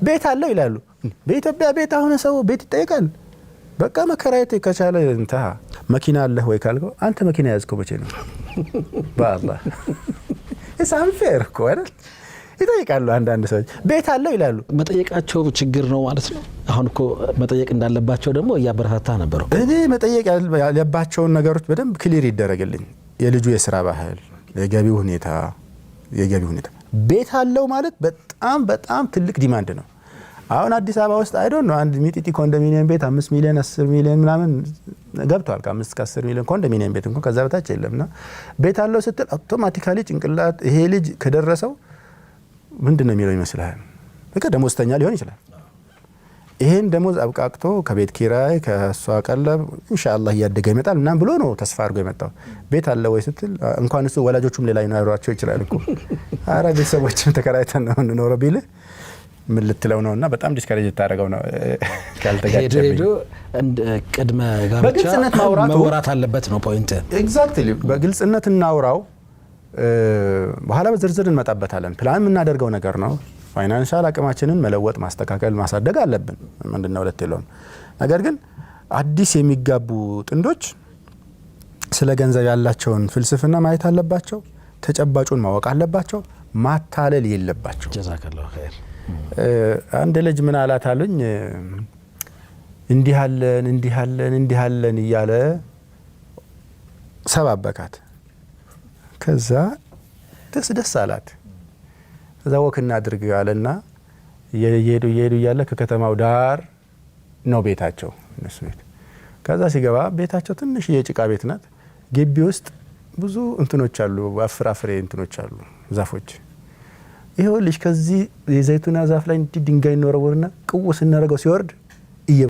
ቤት አለው ይላሉ። በኢትዮጵያ ቤት አሁን ሰው ቤት ይጠይቃል። በቃ መከራየት ከቻለ እንታ መኪና አለህ ወይ ካልከው አንተ መኪና ያዝከው መቼ ነው? በአላህ ኢሳንፌር እኮ አይደል? ይጠይቃሉ። አንዳንድ ሰዎች ቤት አለው ይላሉ። መጠየቃቸው ችግር ነው ማለት ነው። አሁን እኮ መጠየቅ እንዳለባቸው ደግሞ እያበረታታ ነበር። እኔ መጠየቅ ያለባቸውን ነገሮች በደንብ ክሊር ይደረግልኝ። የልጁ የስራ ባህል፣ የገቢው ሁኔታ ቤት አለው ማለት በጣም ትልቅ ዲማንድ ነው። አሁን አዲስ አበባ ውስጥ አይዶን ነው አንድ ሚጢጢ ኮንዶሚኒየም ቤት 5 ሚሊዮን 10 ሚሊዮን ምናምን ገብቷል። ከ5 እስከ 10 ሚሊዮን ኮንዶሚኒየም ቤት እንኳን ከዛ በታች የለምና ቤት አለው ስትል አውቶማቲካሊ ጭንቅላት ይሄ ልጅ ከደረሰው ምንድነው የሚለው ይመስላል? በቃ ደሞዝተኛ ሊሆን ይችላል። ይሄን ደሞዝ አብቃቅቶ ከቤት ኪራይ ከሷ ቀለብ ኢንሻአላህ ያደገ ይመጣል እና ብሎ ነው ተስፋ አድርጎ የመጣው። ቤት አለ ወይ ስትል እንኳን እሱ ወላጆቹም ሌላ ይኖራቸው ይችላል እኮ አረ ቤተሰቦችም ተከራይተን ነው እንኖረው ቢል ምን ልትለው ነውና በጣም ዲስከሬጅ ታደርገው ነው ካልተጋጨብኝ ቅድመ ጋብቻ መወራት አለበት ነው ፖይንት። ኤግዛክትሊ በግልጽነት እናውራው። በኋላ በዝርዝር እንመጣበታለን። ፕላን የምናደርገው ነገር ነው። ፋይናንሻል አቅማችንን መለወጥ ማስተካከል ማሳደግ አለብን። ምንድነው ሁለት ይለው ነገር ግን አዲስ የሚጋቡ ጥንዶች ስለ ገንዘብ ያላቸውን ፍልስፍና ማየት አለባቸው። ተጨባጩን ማወቅ አለባቸው። ማታለል የለባቸው። ጀዛከላሁ ኸይር። አንድ ልጅ ምን አላት አሉኝ እንዲህ አለን እያለ ሰባበካት። ከዛ ደስ አላት። ከዛ ወክ እናድርግ አለና እየሄዱ እያለ ከከተማው ዳር ነው ቤታቸው እነሱ ቤት። ከዛ ሲገባ ቤታቸው ትንሽ የጭቃ ቤት ናት። ግቢ ውስጥ ብዙ እንትኖች አሉ፣ ፍራፍሬ እንትኖች አሉ፣ ዛፎች። ይሄው ልጅ ከዚህ የዘይቱና ዛፍ ላይ እንዲህ ድንጋይ እንወረወርና ቅውስ እናደርገው ሲወርድ